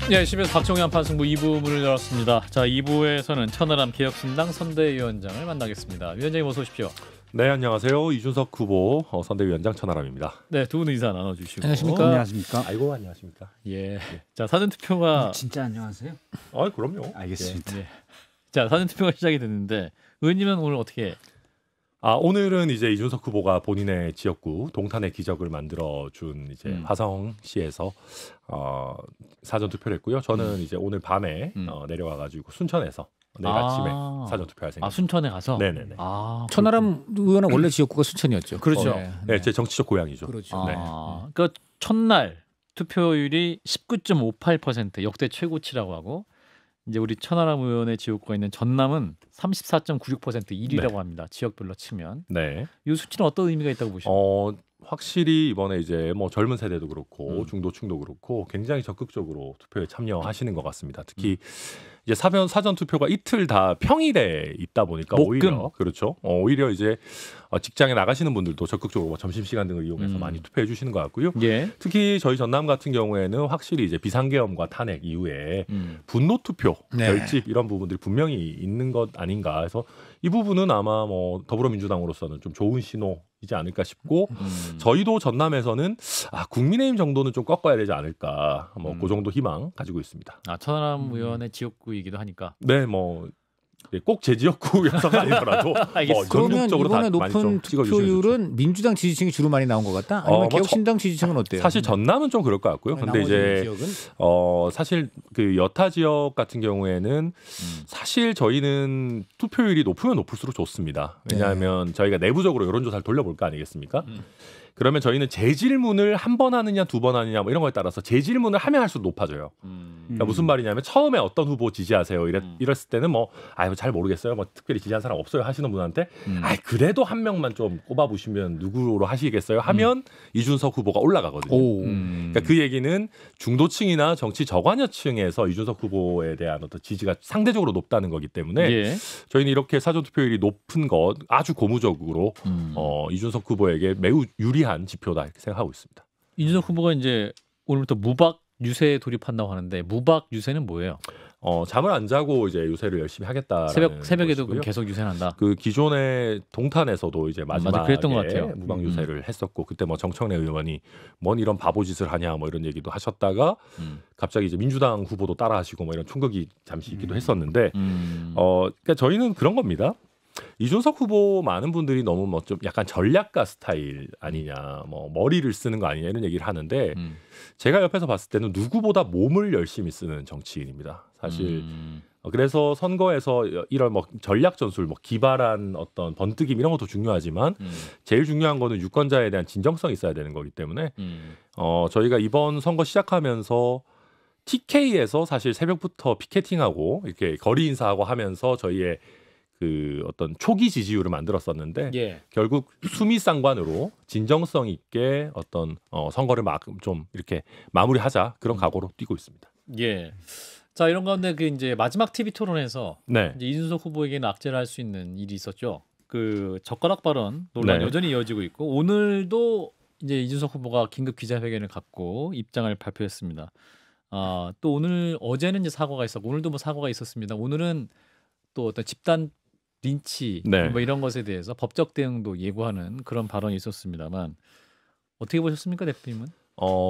네, CBS 박정희 판승부 2부 문을 열었습니다. 자, 2부에서는 천하람 개혁신당 선대위원장을 만나겠습니다. 위원장님 어서 오십시오. 네, 안녕하세요. 이준석 후보 선대위원장 천하람입니다. 네, 두 분 인사 나눠주시고. 안녕하십니까? 안녕하십니까? 아이고, 안녕하십니까? 예. 자, 사전투표가 진짜 안녕하세요? 그럼요. 알겠습니다. 예. 자, 사전투표가 시작이 됐는데 의원님은 오늘 어떻게? 오늘은 이제 이준석 후보가 본인의 지역구 동탄의 기적을 만들어준 이제 화성시에서 사전 투표를 했고요. 저는 이제 오늘 밤에 내려와가지고 순천에서 내일 아침에 사전 투표할 생각. 순천에 가서? 네네네. 천하람 의원은 원래 지역구가 순천이었죠. 그렇죠. 네, 제 정치적 고향이죠. 그렇죠. 네. 그러니까 첫날 투표율이 19.58% 역대 최고치라고 하고. 이제 우리 천하람 의원의 지역구가 있는 전남은 34.96% 1위라고 네. 합니다. 지역별로 치면. 네. 이 수치는 어떤 의미가 있다고 보십니까? 확실히 이번에 이제 뭐 젊은 세대도 그렇고 중도층도 그렇고 굉장히 적극적으로 투표에 참여하시는 것 같습니다. 특히 이제 사전 투표가 이틀 다 평일에 있다 보니까 목금. 오히려 그렇죠. 오히려 이제 직장에 나가시는 분들도 적극적으로 뭐 점심시간 등을 이용해서 많이 투표해 주시는 것 같고요. 예. 특히 저희 전남 같은 경우에는 확실히 이제 비상계엄과 탄핵 이후에 분노 투표, 네. 결집 이런 부분들이 분명히 있는 것 아닌가 해서 이 부분은 아마 뭐 더불어민주당으로서는 좀 좋은 신호이지 않을까 싶고 저희도 전남에서는 국민의힘 정도는 좀 꺾어야 되지 않을까 뭐 그 정도 희망 가지고 있습니다. 천하람 의원의 지역구이기도 하니까. 네, 뭐 꼭 제 지역구여서가 아니더라도 그러면 전국적으로 이번에 다 많이 높은 좀 찍어주시면 좋죠. 투표율은 민주당 지지층이 주로 많이 나온 것 같다? 아니면 개혁신당 지지층은 어때요? 사실 전남은 좀 그럴 것 같고요. 근데 이제 지역은? 사실 그 여타 지역 같은 경우에는 사실 저희는 투표율이 높으면 높을수록 좋습니다. 왜냐하면 저희가 내부적으로 여론조사를 돌려볼 거 아니겠습니까? 그러면 저희는 재질문을 한 번 하느냐 두 번 하느냐 뭐 이런 거에 따라서 재질문을 하면 할수록 높아져요. 그러니까 무슨 말이냐면 처음에 어떤 후보 지지하세요 이랬을 때는 잘 모르겠어요. 뭐 특별히 지지한 사람 없어요 하시는 분한테 그래도 한 명만 좀 꼽아보시면 누구로 하시겠어요 하면 이준석 후보가 올라가거든요. 그러니까 그 얘기는 중도층이나 정치 저관여층에서 이준석 후보에 대한 어떤 지지가 상대적으로 높다는 거기 때문에 예. 저희는 이렇게 사전투표율이 높은 것 아주 고무적으로 이준석 후보에게 매우 유리한 지표다 이렇게 생각하고 있습니다. 이준석 후보가 이제 오늘부터 무박 유세에 돌입한다고 하는데 무박 유세는 뭐예요? 잠을 안 자고 이제 유세를 열심히 하겠다라는 새벽에도 것이고요. 계속 유세한다. 그 기존의 동탄에서도 이제 마지막에 그랬던 것 같아요. 무박 유세를 했었고 그때 뭐 정청래 의원이 뭔 이런 바보짓을 하냐 뭐 이런 얘기도 하셨다가 갑자기 이제 민주당 후보도 따라하시고 뭐 이런 충격이 잠시 있기도 했었는데 그러니까 저희는 그런 겁니다. 이준석 후보 많은 분들이 너무 뭐 좀 약간 전략가 스타일 아니냐, 뭐 머리를 쓰는 거 아니냐 이런 얘기를 하는데 제가 옆에서 봤을 때는 누구보다 몸을 열심히 쓰는 정치인입니다. 사실 그래서 선거에서 이런 뭐 전략 전술, 뭐 기발한 어떤 번뜩임 이런 것도 중요하지만 제일 중요한 거는 유권자에 대한 진정성이 있어야 되는 거기 때문에 저희가 이번 선거 시작하면서 TK에서 사실 새벽부터 피켓팅하고 이렇게 거리 인사하고 하면서 저희의 그 어떤 초기 지지율을 만들었었는데 결국 수미상관으로 진정성 있게 어떤 선거를 좀 이렇게 마무리하자 그런 각오로 뛰고 있습니다. 예. 자, 이런 가운데 그 이제 마지막 TV 토론에서 네. 이제 이준석 후보에게는 악재를 할 수 있는 일이 있었죠. 그 젓가락 발언 논란 네. 여전히 이어지고 있고 오늘도 이제 이준석 후보가 긴급 기자회견을 갖고 입장을 발표했습니다. 또 오늘 어제는 이제 사과가 있었고 오늘도 뭐 사과가 있었습니다. 오늘은 또 어떤 집단 린치 네. 뭐 이런 것에 대해서 법적 대응도 예고하는 그런 발언이 있었습니다만 어떻게 보셨습니까, 대표님은?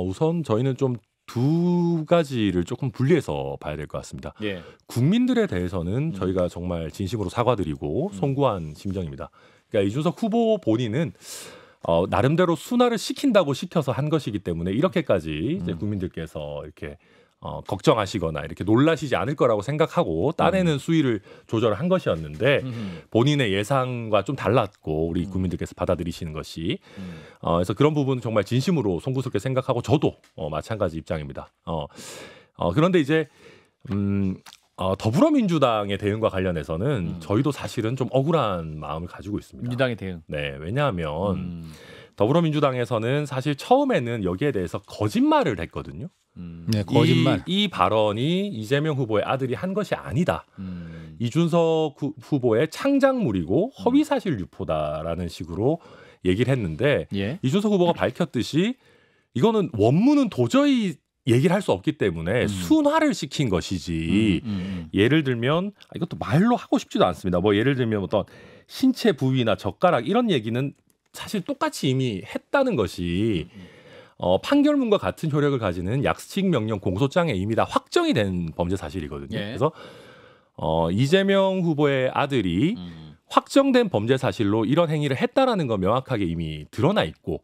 우선 저희는 좀 두 가지를 조금 분리해서 봐야 될 것 같습니다. 예. 국민들에 대해서는 저희가 정말 진심으로 사과드리고 송구한 심정입니다. 그러니까 이준석 후보 본인은 나름대로 순화를 시킨다고 시켜서 한 것이기 때문에 이렇게까지 이제 국민들께서 이렇게 걱정하시거나 이렇게 놀라시지 않을 거라고 생각하고 따내는 수위를 조절을 한 것이었는데 본인의 예상과 좀 달랐고 우리 국민들께서 받아들이시는 것이 그래서 그런 부분은 정말 진심으로 송구스럽게 생각하고 저도 마찬가지 입장입니다. 그런데 이제 더불어민주당의 대응과 관련해서는 저희도 사실은 좀 억울한 마음을 가지고 있습니다. 민주당의 대응. 네, 왜냐하면 더불어민주당에서는 사실 처음에는 여기에 대해서 거짓말을 했거든요. 네, 거짓말. 이 발언이 이재명 후보의 아들이 한 것이 아니다. 이준석 후보의 창작물이고 허위사실 유포다라는 식으로 얘기를 했는데 예. 이준석 후보가 밝혔듯이 이거는 원문은 도저히 얘기를 할 수 없기 때문에 순화를 시킨 것이지. 예를 들면 이것도 말로 하고 싶지도 않습니다. 뭐 예를 들면 어떤 신체 부위나 젓가락 이런 얘기는 사실 똑같이 이미 했다는 것이 판결문과 같은 효력을 가지는 약식 명령 공소장에 이미 다 확정이 된 범죄 사실이거든요. 예. 그래서 이재명 후보의 아들이 확정된 범죄 사실로 이런 행위를 했다라는 건 명확하게 이미 드러나 있고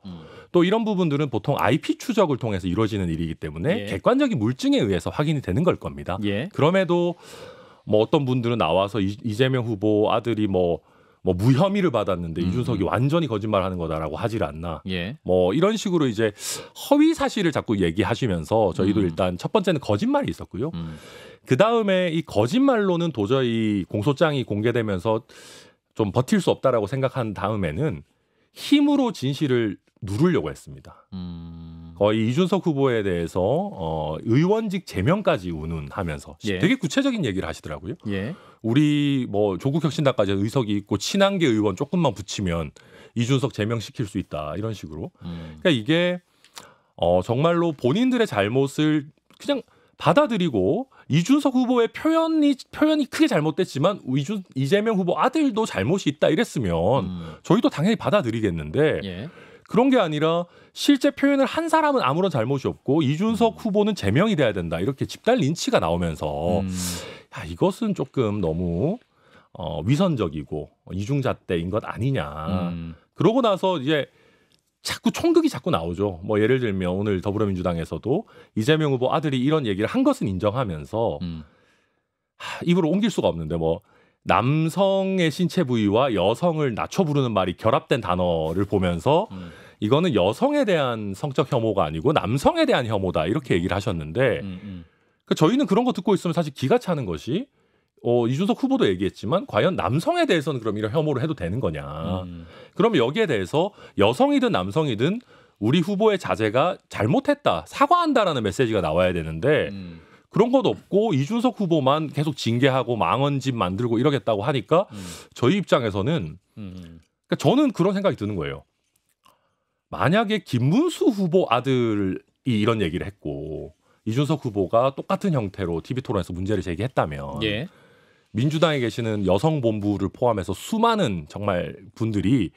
또 이런 부분들은 보통 IP 추적을 통해서 이루어지는 일이기 때문에 예. 객관적인 물증에 의해서 확인이 되는 걸 겁니다. 예. 그럼에도 뭐 어떤 분들은 나와서 이재명 후보 아들이 뭐 무혐의를 받았는데 이준석이 완전히 거짓말하는 거다라고 하질 않나. 예. 뭐 이런 식으로 이제 허위 사실을 자꾸 얘기하시면서 저희도 일단 첫 번째는 거짓말이 있었고요. 그 다음에 이 거짓말로는 도저히 공소장이 공개되면서 좀 버틸 수 없다라고 생각한 다음에는 힘으로 진실을 누르려고 했습니다. 거의 이준석 후보에 대해서 의원직 제명까지 운운하면서 예. 되게 구체적인 얘기를 하시더라고요. 예. 우리 뭐 조국혁신당까지 의석이 있고 친한계 의원 조금만 붙이면 이준석 제명시킬 수 있다 이런 식으로. 그러니까 이게 정말로 본인들의 잘못을 그냥 받아들이고 이준석 후보의 표현이 크게 잘못됐지만 이재명 후보 아들도 잘못이 있다 이랬으면 저희도 당연히 받아들이겠는데 예. 그런 게 아니라 실제 표현을 한 사람은 아무런 잘못이 없고 이준석 후보는 제명이 돼야 된다 이렇게 집단 린치가 나오면서 야, 이것은 조금 너무 위선적이고 이중잣대인 것 아니냐. 그러고 나서 이제 자꾸 총극이 자꾸 나오죠. 뭐 예를 들면 오늘 더불어민주당에서도 이재명 후보 아들이 이런 얘기를 한 것은 인정하면서 입으로 옮길 수가 없는데 뭐 남성의 신체 부위와 여성을 낮춰 부르는 말이 결합된 단어를 보면서 이거는 여성에 대한 성적 혐오가 아니고 남성에 대한 혐오다 이렇게 얘기를 하셨는데 그러니까 저희는 그런 거 듣고 있으면 사실 기가 차는 것이 이준석 후보도 얘기했지만 과연 남성에 대해서는 그럼 이런 혐오를 해도 되는 거냐. 그러면 여기에 대해서 여성이든 남성이든 우리 후보의 자제가 잘못했다, 사과한다라는 메시지가 나와야 되는데 그런 것도 없고 이준석 후보만 계속 징계하고 망언집 만들고 이러겠다고 하니까 저희 입장에서는 그러니까 저는 그런 생각이 드는 거예요. 만약에 김문수 후보 아들이 이런 얘기를 했고 이준석 후보가 똑같은 형태로 TV토론에서 문제를 제기했다면 예. 민주당에 계시는 여성본부를 포함해서 수많은 정말 분들이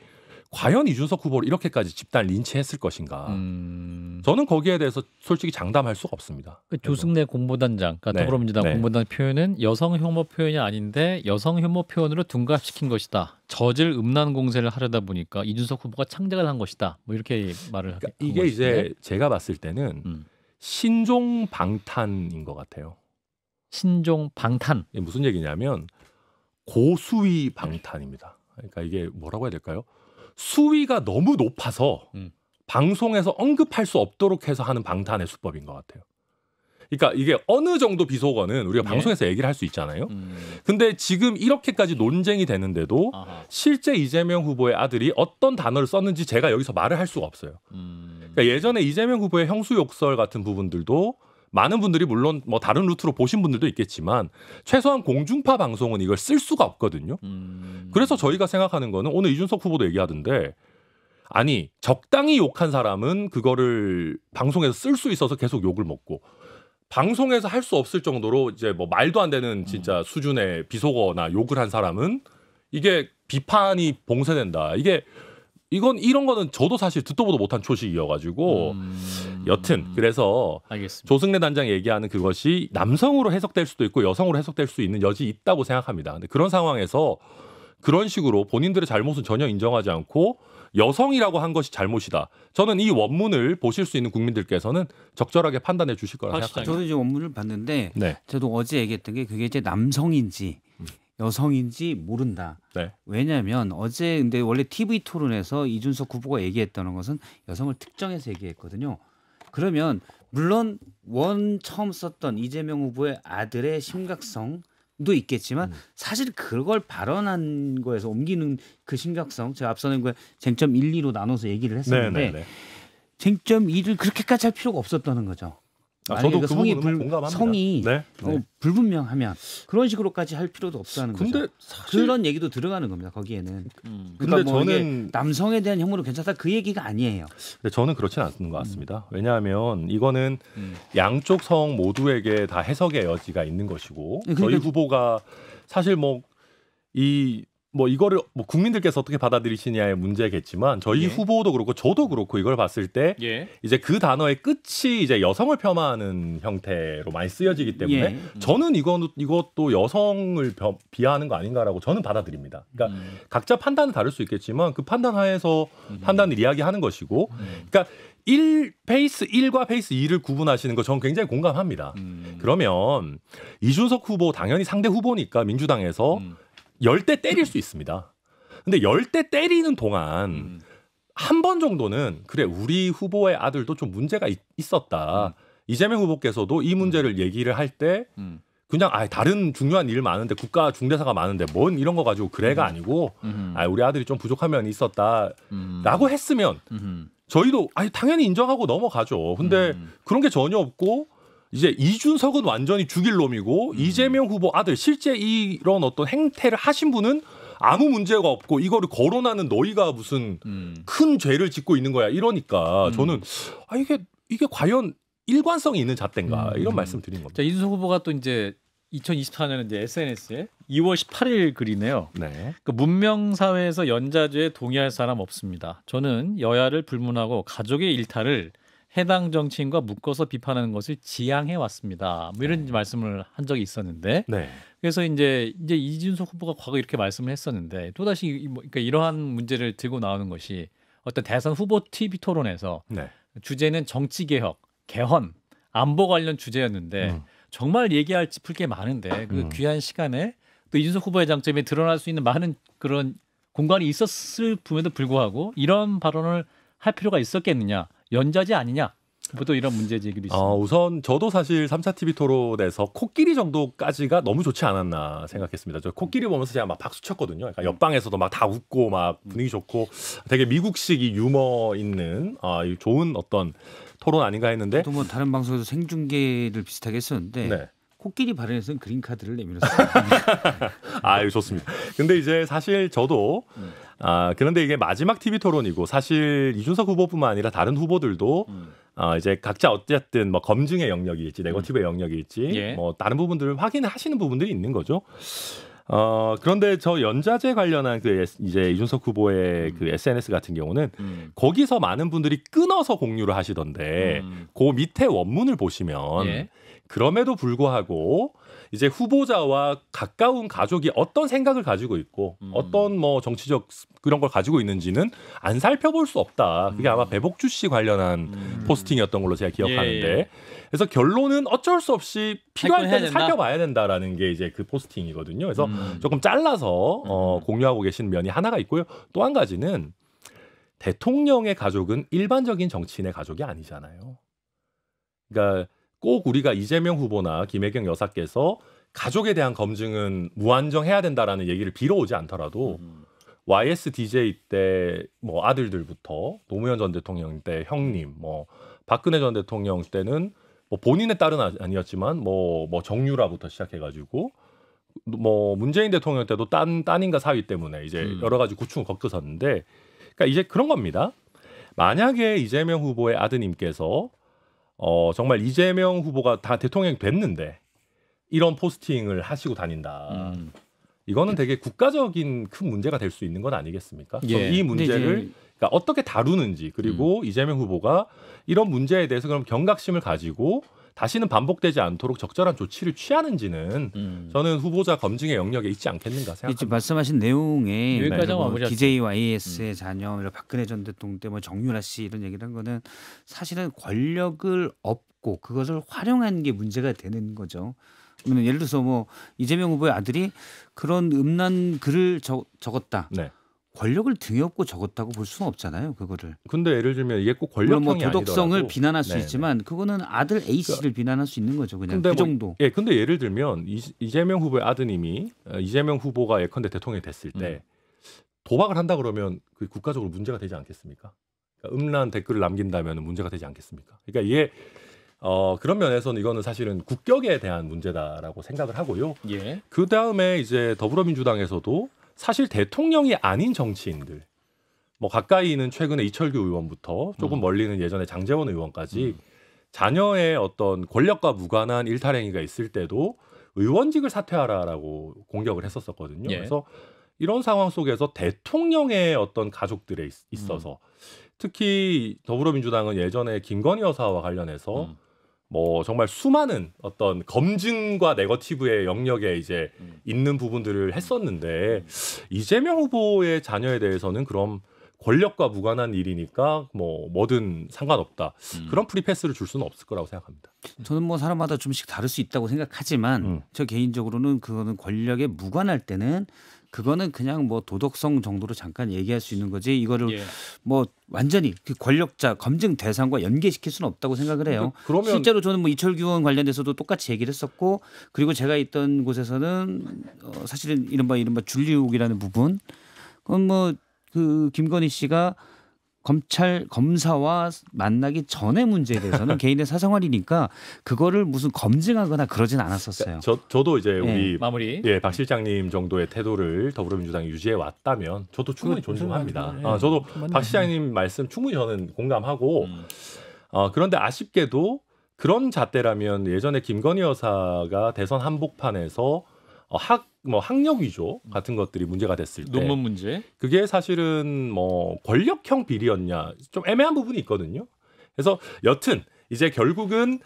과연 이준석 후보를 이렇게까지 집단 린치했을 것인가. 저는 거기에 대해서 솔직히 장담할 수가 없습니다. 그 조승래 공보단장, 그러니까 네. 더불어민주당 네. 공보단 표현은 여성 혐오 표현이 아닌데 여성 혐오 표현으로 둔갑시킨 것이다. 젖을 음란 공세를 하려다 보니까 이준석 후보가 창작을 한 것이다. 뭐 이렇게 말을 그러니까 한 이게 것인데. 이제 제가 봤을 때는 신종 방탄인 것 같아요. 신종 방탄. 이게 무슨 얘기냐면 고수위 방탄입니다. 그러니까 이게 뭐라고 해야 될까요? 수위가 너무 높아서 방송에서 언급할 수 없도록 해서 하는 방탄의 수법인 것 같아요. 그러니까 이게 어느 정도 비속어는 우리가 예. 방송에서 얘기를 할 수 있잖아요. 근데 지금 이렇게까지 논쟁이 되는데도 아하. 실제 이재명 후보의 아들이 어떤 단어를 썼는지 제가 여기서 말을 할 수가 없어요. 그러니까 예전에 이재명 후보의 형수욕설 같은 부분들도 많은 분들이 물론 뭐 다른 루트로 보신 분들도 있겠지만 최소한 공중파 방송은 이걸 쓸 수가 없거든요. 그래서 저희가 생각하는 거는 오늘 이준석 후보도 얘기하던데 아니 적당히 욕한 사람은 그거를 방송에서 쓸 수 있어서 계속 욕을 먹고 방송에서 할 수 없을 정도로 이제 뭐 말도 안 되는 진짜 수준의 비속어나 욕을 한 사람은 이게 비판이 봉쇄된다. 이건 이런 거는 저도 사실 듣도 보도 못한 초식이어가지고 여튼 그래서 알겠습니다. 조승래 단장이 얘기하는 그것이 남성으로 해석될 수도 있고 여성으로 해석될 수 있는 여지 있다고 생각합니다. 근데 그런 상황에서 그런 식으로 본인들의 잘못은 전혀 인정하지 않고 여성이라고 한 것이 잘못이다. 저는 이 원문을 보실 수 있는 국민들께서는 적절하게 판단해 주실 거라 생각합니다. 저도 이제 원문을 봤는데 네. 저도 어제 얘기했던 게 그게 이제 남성인지 여성인지 모른다. 네. 왜냐하면 어제 근데 원래 TV 토론에서 이준석 후보가 얘기했다는 것은 여성을 특정해서 얘기했거든요. 그러면 물론 처음 썼던 이재명 후보의 아들의 심각성도 있겠지만 사실 그걸 발언한 거에서 옮기는 그 심각성 제가 앞서는 그 쟁점 1, 2로 나눠서 얘기를 했었는데 네. 쟁점 2를 그렇게까지 할 필요가 없었다는 거죠. 저도 그 성이 부분은 공감합니다. 성이 네. 불분명하면 그런 식으로까지 할 필요도 없다는 거죠. 근데 사실 그런 얘기도 들어가는 겁니다. 거기에는. 근데 그러니까 뭐 저는 남성에 대한 혐오로 괜찮다 그 얘기가 아니에요. 근데 저는 그렇진 않는 것 같습니다. 왜냐하면 이거는 양쪽 성 모두에게 다 해석의 여지가 있는 것이고 그러니까 저희 후보가 사실 이거를 국민들께서 어떻게 받아들이시냐의 문제겠지만 저희 예. 후보도 그렇고 저도 그렇고 이걸 봤을 때 예. 이제 그 단어의 끝이 이제 여성을 폄하하는 형태로 많이 쓰여지기 때문에 예. 저는 이것도 여성을 비하하는 거 아닌가라고 저는 받아들입니다. 그러니까 각자 판단은 다를 수 있겠지만 그 판단 하에서 판단을 이야기하는 것이고, 그러니까 페이스 1과 페이스 2를 구분하시는 거 저는 굉장히 공감합니다. 그러면 이준석 후보 당연히 상대 후보니까 민주당에서 10대 때릴 수 있습니다. 근데 10대 때리는 동안 한 번 정도는 그래 우리 후보의 아들도 좀 문제가 있었다. 이재명 후보께서도 이 문제를 얘기를 할 때 그냥 다른 중요한 일 많은데 국가 중대사가 많은데 뭔 이런 거 가지고 그래가 아니고 우리 아들이 좀 부족한 면이 있었다라고 했으면 저희도 당연히 인정하고 넘어가죠. 근데 그런 게 전혀 없고 이제 이준석은 완전히 죽일 놈이고 이재명 후보 아들 실제 이런 어떤 행태를 하신 분은 아무 문제가 없고 이거를 거론하는 너희가 무슨 큰 죄를 짓고 있는 거야 이러니까 저는 이게 과연 일관성이 있는 잣대인가 이런 말씀 드린 겁니다. 자, 이준석 후보가 또 이제 2024년에 이제 SNS에 2월 18일 글이네요. 네. 그 문명 사회에서 연좌죄에 동의할 사람 없습니다. 저는 여야를 불문하고 가족의 일탈을 해당 정치인과 묶어서 비판하는 것을 지향해 왔습니다. 뭐 이런 말씀을 한 적이 있었는데, 네. 그래서 이제 이준석 후보가 과거 이렇게 말씀을 했었는데 또 다시 그러니까 이러한 문제를 들고 나오는 것이 어떤 대선 후보 TV 토론에서 네. 주제는 정치 개혁, 개헌, 안보 관련 주제였는데 정말 얘기할 짚을 게 많은데 그 귀한 시간에 또 이준석 후보의 장점이 드러날 수 있는 많은 그런 공간이 있었을 품에도 불구하고 이런 발언을 할 필요가 있었겠느냐? 연좌제 아니냐? 뭐 또 이런 문제 제기도 있습니다. 우선 저도 사실 3차 TV 토론에서 코끼리 정도까지가 너무 좋지 않았나 생각했습니다. 저 코끼리 보면서 제가 막 박수 쳤거든요. 그러니까 옆방에서도 막 다 웃고 막 분위기 좋고 되게 미국식 유머 있는 좋은 어떤 토론 아닌가 했는데 또 뭐 다른 방송에서 생중계를 비슷하게 했었는데 네. 코끼리 발언에서는 그린 카드를 내밀었어요. 이거 좋습니다. 근데 이제 사실 저도 그런데 이게 마지막 TV 토론이고 사실 이준석 후보뿐만 아니라 다른 후보들도 이제 각자 어쨌든 뭐 검증의 영역일지 네거티브의 영역일지 예. 뭐 다른 부분들을 확인하시는 부분들이 있는 거죠. 그런데 저 연좌제 관련한 이제 이준석 후보의 그 SNS 같은 경우는 거기서 많은 분들이 끊어서 공유를 하시던데 그 밑에 원문을 보시면 예. 그럼에도 불구하고 이제 후보자와 가까운 가족이 어떤 생각을 가지고 있고 어떤 뭐 정치적 그런 걸 가지고 있는지는 안 살펴볼 수 없다. 그게 아마 배복주 씨 관련한 포스팅이었던 걸로 제가 기억하는데 예. 그래서 결론은 어쩔 수 없이 필요할 해야 때는 된다? 살펴봐야 된다라는 게 이제 그 포스팅이거든요. 그래서 조금 잘라서 공유하고 계신 면이 하나가 있고요. 또 한 가지는 대통령의 가족은 일반적인 정치인의 가족이 아니잖아요. 그러니까 꼭 우리가 이재명 후보나 김혜경 여사께서 가족에 대한 검증은 무한정해야 된다라는 얘기를 빌어오지 않더라도 YSDJ 때 뭐 아들들부터 노무현 전 대통령 때 형님, 뭐 박근혜 전 대통령 때는 뭐 본인의 딸은 아니었지만 뭐 정유라부터 시작해가지고 뭐 문재인 대통령 때도 따님과 사위 때문에 이제 여러 가지 고충을 겪으셨는데, 그러니까 이제 그런 겁니다. 만약에 이재명 후보의 아드님께서 정말 이재명 후보가 다 대통령이 됐는데 이런 포스팅을 하시고 다닌다. 이거는 되게 국가적인 큰 문제가 될 수 있는 건 아니겠습니까? 예. 이 문제를 그러니까 어떻게 다루는지, 그리고 이재명 후보가 이런 문제에 대해서 그럼 경각심을 가지고 다시는 반복되지 않도록 적절한 조치를 취하는지는 저는 후보자 검증의 영역에 있지 않겠는가 생각합니다. 지금 말씀하신 내용에 여기까지 뭐 마무리할게요. DJYS의 자녀, 박근혜 전 대통령 때 뭐 정유라 씨 이런 얘기를 한 거는 사실은 권력을 얻고 그것을 활용한 게 문제가 되는 거죠. 그러면 예를 들어서 뭐 이재명 후보의 아들이 그런 음란 글을 적었다. 네. 권력을 등에 업고 적었다고 볼 수는 없잖아요. 그거를. 근데 예를 들면 이게 꼭 물론 뭐 권력형이 도덕성을 아니더라도 비난할 수 네네. 있지만 그거는 아들 A 씨를 비난할 수 있는 거죠. 그냥 근데 그 정도. 근데 예를 들면 이재명 후보의 아드님이 이재명 후보가 예컨대 대통령이 됐을 때 도박을 한다 그러면 그 국가적으로 문제가 되지 않겠습니까? 그러니까 음란 댓글을 남긴다면 문제가 되지 않겠습니까? 그러니까 이게 그런 면에서는 이거는 사실은 국격에 대한 문제다라고 생각을 하고요. 예. 그 다음에 이제 더불어민주당에서도 사실 대통령이 아닌 정치인들, 뭐 가까이는 최근에 이철규 의원부터 조금 멀리는 예전에 장제원 의원까지 자녀의 어떤 권력과 무관한 일탈행위가 있을 때도 의원직을 사퇴하라라고 공격을 했었거든요. 예. 그래서 이런 상황 속에서 대통령의 어떤 가족들에 있어서 특히 더불어민주당은 예전에 김건희 여사와 관련해서 뭐 정말 수많은 어떤 검증과 네거티브의 영역에 이제 있는 부분들을 했었는데 이재명 후보의 자녀에 대해서는 그럼 권력과 무관한 일이니까 뭐든 상관없다. 그런 프리패스를 줄 수는 없을 거라고 생각합니다. 저는 뭐 사람마다 좀씩 다를 수 있다고 생각하지만 저 개인적으로는 그거는 권력에 무관할 때는 그거는 그냥 뭐 도덕성 정도로 잠깐 얘기할 수 있는 거지 이거를 예. 뭐 완전히 그 권력자 검증 대상과 연계시킬 수는 없다고 생각을 해요. 그러면 실제로 저는 뭐 이철규 의원 관련돼서도 똑같이 얘기를 했었고 그리고 제가 있던 곳에서는 사실은 이른바 줄리욱이라는 부분 그건 뭐 그 김건희 씨가 검사와 만나기 전의 문제에 대해서는 개인의 사생활이니까 그거를 무슨 검증하거나 그러진 않았었어요. 저도 이제 우리 마무리. 박 실장님 정도의 태도를 더불어민주당이 유지해 왔다면 저도 충분히 존중합니다. 예. 저도 박 실장님 말씀 충분히 저는 공감하고 그런데 아쉽게도 그런 잣대라면 예전에 김건희 여사가 대선 한복판에서 학력 위조 같은 것들이 문제가 됐을 때 논문 문제. 그게 사실은 뭐 권력형 비리였냐 좀 애매한 부분이 있거든요. 그래서 여튼 이제 결국은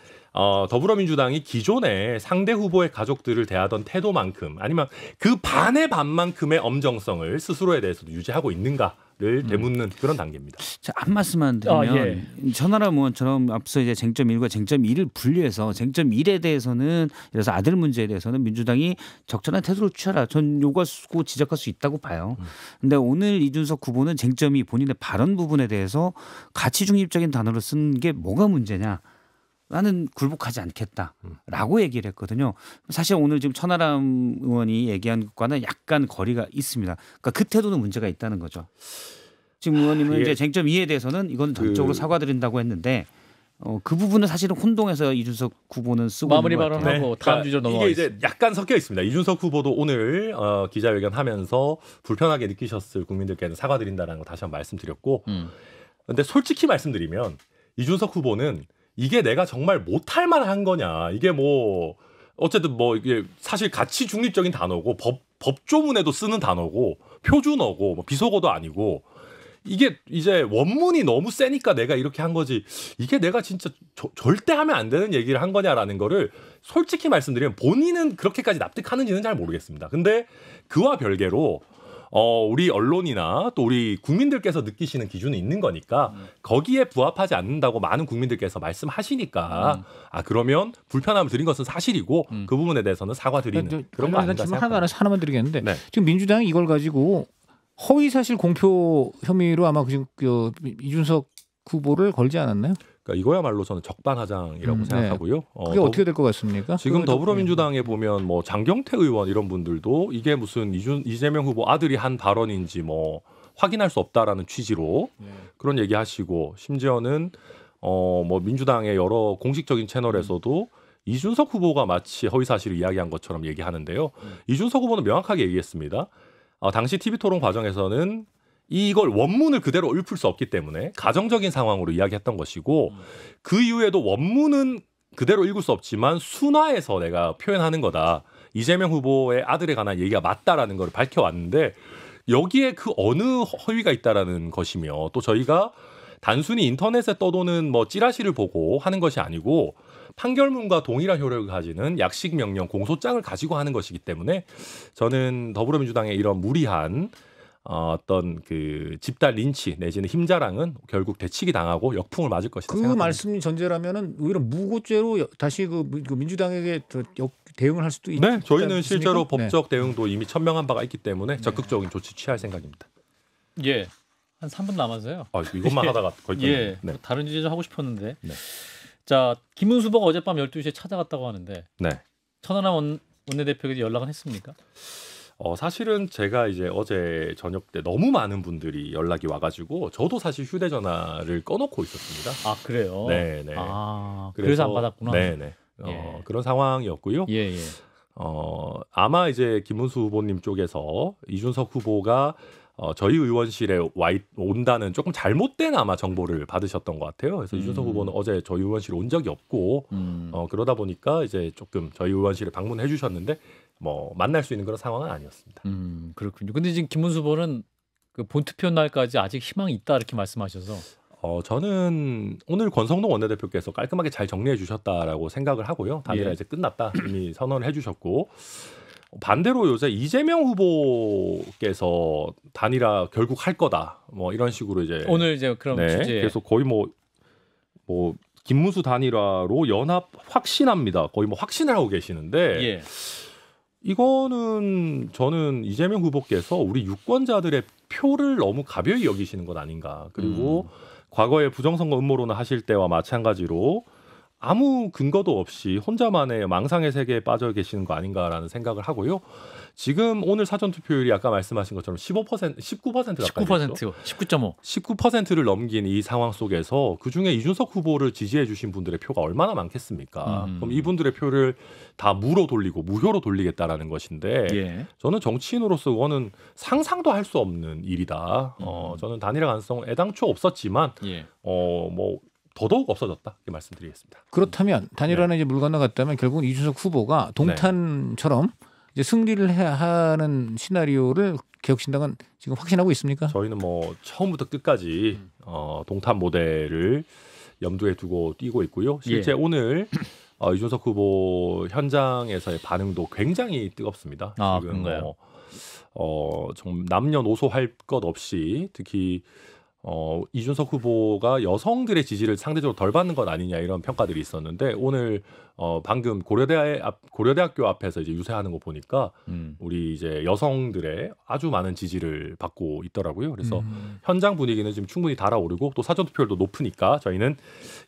더불어민주당이 기존에 상대 후보의 가족들을 대하던 태도만큼 아니면 그 반의 반만큼의 엄정성을 스스로에 대해서도 유지하고 있는가를 되묻는 그런 단계입니다. 자, 한 말씀만 드리면 천하람 의원처럼 앞서 이제 쟁점 1과 쟁점 2를 분리해서 쟁점 1에 대해서는 그래서 아들 문제에 대해서는 민주당이 적절한 태도를 취하라. 전 요구하고 지적할 수 있다고 봐요. 근데 오늘 이준석 후보는 쟁점 2 본인의 발언 부분에 대해서 가치 중립적인 단어를 쓴 게 뭐가 문제냐. 나는 굴복하지 않겠다라고 얘기를 했거든요. 사실 오늘 지금 천하람 의원이 얘기한 것과는 약간 거리가 있습니다. 그러니까 그 태도는 문제가 있다는 거죠. 지금 의원님은 이제 쟁점 2에 대해서는 이건 전적으로 사과드린다고 했는데 그 부분은 사실은 혼동해서 이준석 후보는 쓰고 마무리 있는 것 같아요. 발언하고 다음 주제로 이게 넘어가겠습니다. 이제 약간 섞여 있습니다. 이준석 후보도 오늘 기자회견하면서 불편하게 느끼셨을 국민들께는 사과드린다는 거 다시 한번 말씀드렸고 근데 솔직히 말씀드리면 이준석 후보는 이게 내가 정말 못할 만한 거냐. 이게 뭐 어쨌든 뭐 이게 사실 가치 중립적인 단어고 법조문에도 쓰는 단어고 표준어고 뭐 비속어도 아니고 이게 이제 원문이 너무 세니까 내가 이렇게 한 거지. 이게 내가 진짜 절대 하면 안 되는 얘기를 한 거냐라는 거를 솔직히 말씀드리면 본인은 그렇게까지 납득하는지는 잘 모르겠습니다. 근데 그와 별개로 우리 언론이나 또 우리 국민들께서 느끼시는 기준은 있는 거니까 거기에 부합하지 않는다고 많은 국민들께서 말씀하시니까 그러면 불편함을 드린 것은 사실이고 그 부분에 대해서는 사과드리는 그런 거 아닌가 생각합니다. 하나만 드리겠는데 지금 민주당이 이걸 가지고 허위사실 공표 혐의로 아마 지금 이준석 후보를 걸지 않았나요? 그러니까 이거야말로 저는 적반하장이라고 생각하고요. 그게 어떻게 될 것 같습니까? 지금 더불어민주당에 보면 뭐 장경태 의원 이런 분들도 이게 무슨 이재명 후보 아들이 한 발언인지 뭐 확인할 수 없다라는 취지로 그런 얘기하시고 심지어는 뭐 민주당의 여러 공식적인 채널에서도 이준석 후보가 마치 허위사실을 이야기한 것처럼 얘기하는데요. 이준석 후보는 명확하게 얘기했습니다. 당시 TV토론 과정에서는 이걸 원문을 그대로 읊을 수 없기 때문에 가정적인 상황으로 이야기했던 것이고 그 이후에도 원문은 그대로 읽을 수 없지만 순화해서 내가 표현하는 거다. 이재명 후보의 아들에 관한 얘기가 맞다라는 걸 밝혀왔는데 여기에 그 어느 허위가 있다라는 것이며 또 저희가 단순히 인터넷에 떠도는 뭐 찌라시를 보고 하는 것이 아니고 판결문과 동일한 효력을 가지는 약식 명령 공소장을 가지고 하는 것이기 때문에 저는 더불어민주당의 이런 무리한 어떤 그 집단 린치 내지는 힘자랑은 결국 되치기 당하고 역풍을 맞을 것이다. 그 생각합니다. 말씀이 전제라면은 오히려 무고죄로 다시 그 민주당에게 대응을 할 수도 있다. 네, 저희는 실제로 네. 법적 대응도 이미 천명한 바가 있기 때문에 적극적인 조치 취할 생각입니다. 예. 한 3분 남았어요. 이것만 하다가 거의 예. 네. 다른 주제 좀 하고 싶었는데. 네. 자, 김은수 후보가 어젯밤 12시에 찾아갔다고 하는데 네. 천하람 원내대표에게 연락은 했습니까? 사실은 제가 이제 어제 저녁 때 너무 많은 분들이 연락이 와가지고 저도 사실 휴대전화를 꺼놓고 있었습니다. 아 그래요? 네네. 그래서 안 받았구나. 네네. 예. 그런 상황이었고요. 예. 아마 이제 김문수 후보님 쪽에서 이준석 후보가 저희 의원실에 온다는 조금 잘못된 아마 정보를 받으셨던 것 같아요. 그래서 이준석 후보는 어제 저희 의원실에 온 적이 없고 그러다 보니까 이제 조금 저희 의원실에 방문해 주셨는데 뭐 만날 수 있는 그런 상황은 아니었습니다. 그렇군요. 근데 지금 김문수 후보는 그 본투표 날까지 아직 희망이 있다 이렇게 말씀하셔서 저는 오늘 권성동 원내대표께서 깔끔하게 잘 정리해 주셨다라고 생각을 하고요. 단일화 예. 이제 끝났다 이미 선언을 해주셨고 반대로 요새 이재명 후보께서 단일화 결국 할 거다 뭐 이런 식으로 이제 오늘 이제 그럼 주제 그래서 거의 뭐 김문수 단일화로 연합 확신합니다. 거의 뭐 확신을 하고 계시는데 예. 이거는 저는 이재명 후보께서 우리 유권자들의 표를 너무 가벼이 여기시는 것 아닌가. 그리고 과거에 부정선거 음모론을 하실 때와 마찬가지로 아무 근거도 없이 혼자만의 망상의 세계에 빠져 계시는 거 아닌가라는 생각을 하고요. 지금 오늘 사전 투표율이 아까 말씀하신 것처럼 19% 가까이 19%, 19.5. 19%를 넘긴 이 상황 속에서 그중에 이준석 후보를 지지해 주신 분들의 표가 얼마나 많겠습니까? 그럼 이분들의 표를 다 무로 돌리고 무효로 돌리겠다라는 것인데 예. 저는 정치인으로서 그거는 상상도 할 수 없는 일이다. 저는 단일화 가능성 애당초 없었지만 예. 뭐 더더욱 없어졌다 이렇게 말씀드리겠습니다. 그렇다면 단일화는 이제 물 건너갔다면 결국은 이준석 후보가 동탄처럼 이제 승리를 해야 하는 시나리오를 개혁신당은 지금 확신하고 있습니까? 저희는 뭐 처음부터 끝까지 동탄 모델을 염두에 두고 뛰고 있고요. 실제 예. 오늘 이준석 후보 현장에서의 반응도 굉장히 뜨겁습니다. 아, 지금 그런가요? 좀 남녀노소 할 것 없이 특히 이준석 후보가 여성들의 지지를 상대적으로 덜 받는 것 아니냐 이런 평가들이 있었는데 오늘 방금 고려대학교 앞에서 이제 유세하는 거 보니까 우리 이제 여성들의 아주 많은 지지를 받고 있더라고요. 그래서 현장 분위기는 지금 충분히 달아오르고 또 사전 투표율도 높으니까 저희는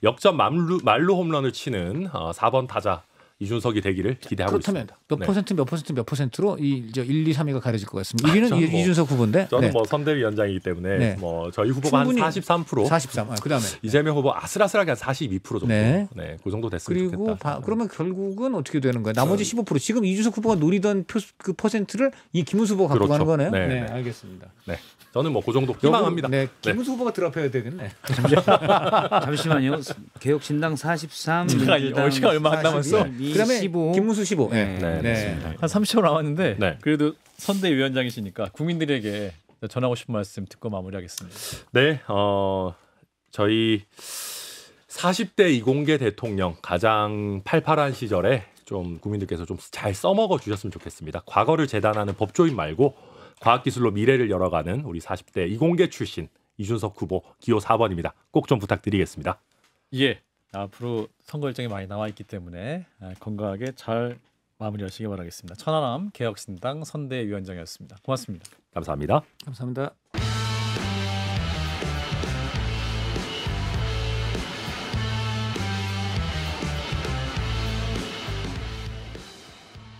역전 말루 홈런을 치는 4번 타자 이준석이 되기를 기대하고 그렇다면 있습니다. 몇 퍼센트 몇 퍼센트로 이 1, 2, 3위가 가려질 것 같습니다. 1위는 저는 뭐- 이준석 후보인데 저는 뭐 선대위원장이기 때문에 네. 뭐 저희 후보가 한 충분히 43%, 43. 그다음에 이재명 후보 아슬아슬하게 한 42% 정도. 네. 그 정도 됐으면 그리고 좋겠다. 그러면 결국은 어떻게 되는 거예요? 나머지 15% 지금 이준석 후보가 노리던 그 퍼센트를 이 김문수 후보가 갖고 그렇죠. 가는 거네요. 네. 알겠습니다. 네. 저는 뭐 그 정도 희망합니다. 네, 김문수 후보가 드랍해야 되겠네. 잠시만요. 개혁신당 43, 시간 민주당 시간 얼마 안 남았어. 42, 그다음에 15. 김문수 15. 네. 네. 한 30초 남았는데 네. 그래도 선대위원장이시니까 국민들에게 전하고 싶은 말씀 듣고 마무리하겠습니다. 네. 저희 40대 이공계 대통령 가장 팔팔한 시절에 좀 국민들께서 좀 잘 써먹어 주셨으면 좋겠습니다. 과거를 재단하는 법조인 말고 과학기술로 미래를 열어가는 우리 40대 이공계 출신 이준석 후보 기호 4번입니다. 꼭 좀 부탁드리겠습니다. 예. 앞으로 선거 일정이 많이 나와 있기 때문에 건강하게 잘 마무리하시기 바라겠습니다. 천하람 개혁신당 선대위원장이었습니다. 고맙습니다. 감사합니다. 감사합니다.